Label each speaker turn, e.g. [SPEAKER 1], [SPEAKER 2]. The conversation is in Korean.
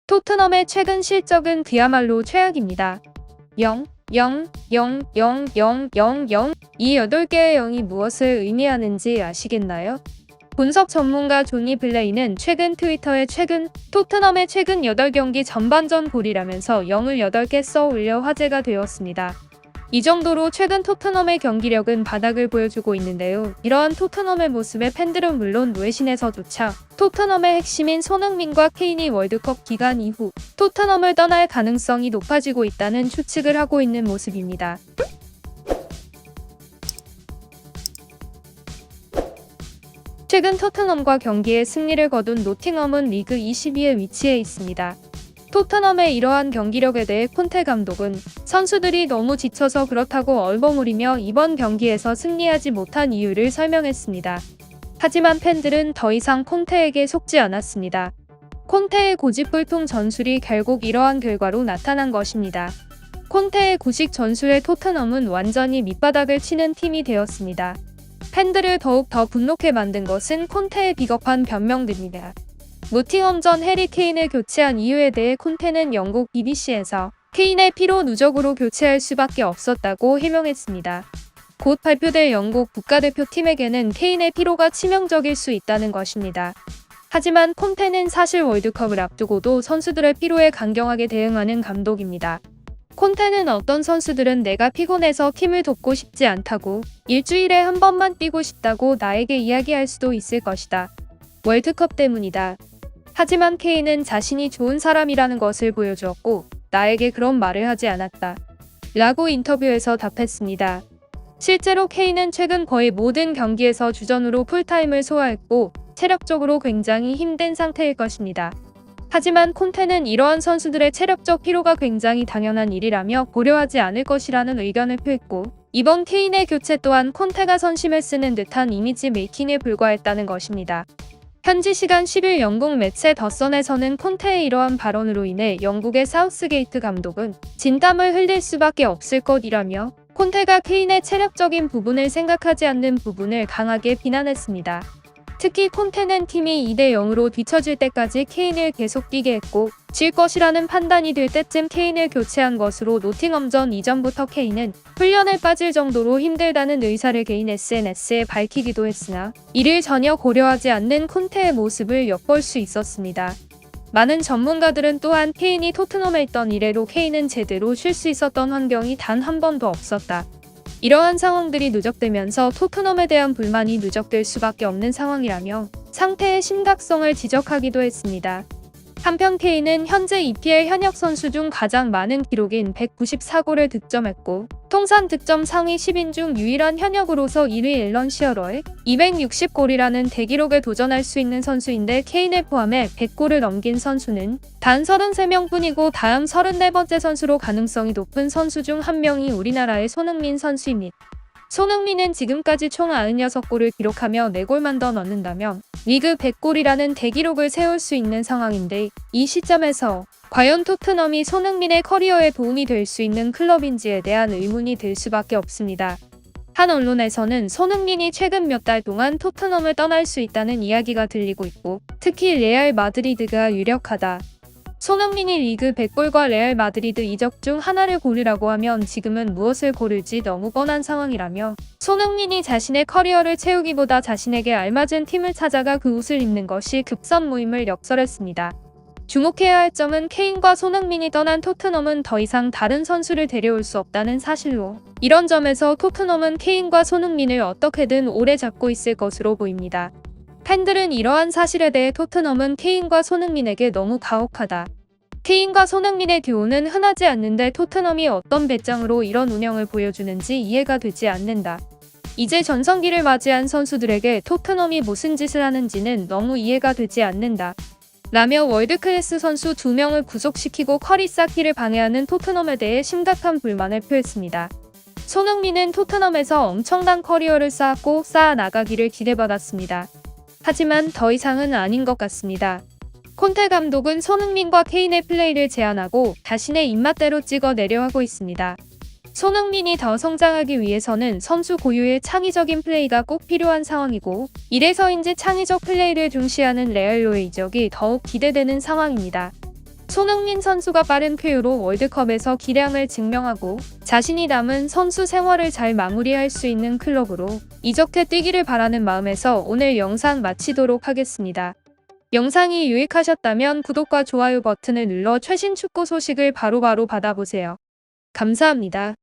[SPEAKER 1] 토트넘의 최근 실적은 그야말로 최악입니다. 0, 0, 0, 0, 0, 0, 0. 이 8개의 0이 무엇을 의미하는지 아시겠나요? 분석 전문가 조니 블레이는 최근 트위터에 토트넘의 최근 8경기 전반전 골이라면서 0을 8개 써 올려 화제가 되었습니다. 이 정도로 최근 토트넘의 경기력은 바닥을 보여주고 있는데요. 이러한 토트넘의 모습에 팬들은 물론 외신에서조차 토트넘의 핵심인 손흥민과 케인이 월드컵 기간 이후 토트넘을 떠날 가능성이 높아지고 있다는 추측을 하고 있는 모습입니다. 최근 토트넘과 경기에 승리를 거둔 노팅엄은 리그 22에 위치해 있습니다. 토트넘의 이러한 경기력에 대해 콘테 감독은 선수들이 너무 지쳐서 그렇다고 얼버무리며 이번 경기에서 승리하지 못한 이유를 설명했습니다. 하지만 팬들은 더 이상 콘테에게 속지 않았습니다. 콘테의 고집불통 전술이 결국 이러한 결과로 나타난 것입니다. 콘테의 구식 전술에 토트넘은 완전히 밑바닥을 치는 팀이 되었습니다. 팬들을 더욱 더 분노케 만든 것은 콘테의 비겁한 변명들입니다. 노팅엄전 해리 케인을 교체한 이유에 대해 콘테는 영국 BBC에서 케인의 피로 누적으로 교체할 수밖에 없었다고 해명했습니다. 곧 발표될 영국 국가대표팀에게는 케인의 피로가 치명적일 수 있다는 것입니다. 하지만 콘테는 사실 월드컵을 앞두고도 선수들의 피로에 강경하게 대응하는 감독입니다. 콘테는 어떤 선수들은 내가 피곤해서 팀을 돕고 싶지 않다고 일주일에 한 번만 뛰고 싶다고 나에게 이야기할 수도 있을 것이다. 월드컵 때문이다. 하지만 케인은 자신이 좋은 사람이라는 것을 보여주었고 나에게 그런 말을 하지 않았다. 라고 인터뷰에서 답했습니다. 실제로 케인은 최근 거의 모든 경기에서 주전으로 풀타임을 소화했고 체력적으로 굉장히 힘든 상태일 것입니다. 하지만 콘테는 이러한 선수들의 체력적 피로가 굉장히 당연한 일이라며 고려하지 않을 것이라는 의견을 표했고 이번 케인의 교체 또한 콘테가 선심을 쓰는 듯한 이미지 메이킹에 불과했다는 것입니다. 현지 시간 10일 영국 매체 더선에서는 콘테의 이러한 발언으로 인해 영국의 사우스게이트 감독은 진땀을 흘릴 수밖에 없을 것이라며 콘테가 케인의 체력적인 부분을 생각하지 않는 부분을 강하게 비난했습니다. 특히 콘테는 팀이 2대 0으로 뒤처질 때까지 케인을 계속 뛰게 했고 질 것이라는 판단이 들 때쯤 케인을 교체한 것으로 노팅엄전 이전부터 케인은 훈련에 빠질 정도로 힘들다는 의사를 개인 SNS에 밝히기도 했으나 이를 전혀 고려하지 않는 콘테의 모습을 엿볼 수 있었습니다. 많은 전문가들은 또한 케인이 토트넘에 있던 이래로 케인은 제대로 쉴 수 있었던 환경이 단 한 번도 없었다. 이러한 상황들이 누적되면서 토트넘에 대한 불만이 누적될 수밖에 없는 상황이라며 상태의 심각성을 지적하기도 했습니다. 한편 케인은 현재 EPL 현역 선수 중 가장 많은 기록인 194골을 득점했고 통산 득점 상위 10인 중 유일한 현역으로서 1위 앨런 시어러의 260골이라는 대기록에 도전할 수 있는 선수인데 케인을 포함해 100골을 넘긴 선수는 단 33명뿐이고 다음 34번째 선수로 가능성이 높은 선수 중 한 명이 우리나라의 손흥민 선수입니다. 손흥민은 지금까지 총 96골을 기록하며 4골만 더 넣는다면 리그 100골이라는 대기록을 세울 수 있는 상황인데 이 시점에서 과연 토트넘이 손흥민의 커리어에 도움이 될 수 있는 클럽인지에 대한 의문이 들 수밖에 없습니다. 한 언론에서는 손흥민이 최근 몇 달 동안 토트넘을 떠날 수 있다는 이야기가 들리고 있고 특히 레알 마드리드가 유력하다. 손흥민이 리그 100골과 레알 마드리드 이적 중 하나를 고르라고 하면 지금은 무엇을 고를지 너무 뻔한 상황이라며 손흥민이 자신의 커리어를 채우기보다 자신에게 알맞은 팀을 찾아가 그 옷을 입는 것이 급선무임을 역설했습니다. 주목해야 할 점은 케인과 손흥민이 떠난 토트넘은 더 이상 다른 선수를 데려올 수 없다는 사실로 이런 점에서 토트넘은 케인과 손흥민을 어떻게든 오래 잡고 있을 것으로 보입니다. 팬들은 이러한 사실에 대해 토트넘은 케인과 손흥민에게 너무 가혹하다. 케인과 손흥민의 듀오는 흔하지 않는데 토트넘이 어떤 배짱으로 이런 운영을 보여주는지 이해가 되지 않는다. 이제 전성기를 맞이한 선수들에게 토트넘이 무슨 짓을 하는지는 너무 이해가 되지 않는다. 라며 월드클래스 선수 2명을 구속시키고 커리 쌓기를 방해하는 토트넘에 대해 심각한 불만을 표했습니다. 손흥민은 토트넘에서 엄청난 커리어를 쌓았고 쌓아나가기를 기대받았습니다. 하지만 더 이상은 아닌 것 같습니다. 콘테 감독은 손흥민과 케인의 플레이를 제한하고 자신의 입맛대로 찍어내려 하고 있습니다. 손흥민이 더 성장하기 위해서는 선수 고유의 창의적인 플레이가 꼭 필요한 상황이고 이래서인지 창의적 플레이를 중시하는 레알로의 이적이 더욱 기대되는 상황입니다. 손흥민 선수가 빠른 쾌유로 월드컵에서 기량을 증명하고 자신이 남은 선수 생활을 잘 마무리할 수 있는 클럽으로 이적해 뛰기를 바라는 마음에서 오늘 영상 마치도록 하겠습니다. 영상이 유익하셨다면 구독과 좋아요 버튼을 눌러 최신 축구 소식을 바로바로 받아보세요. 감사합니다.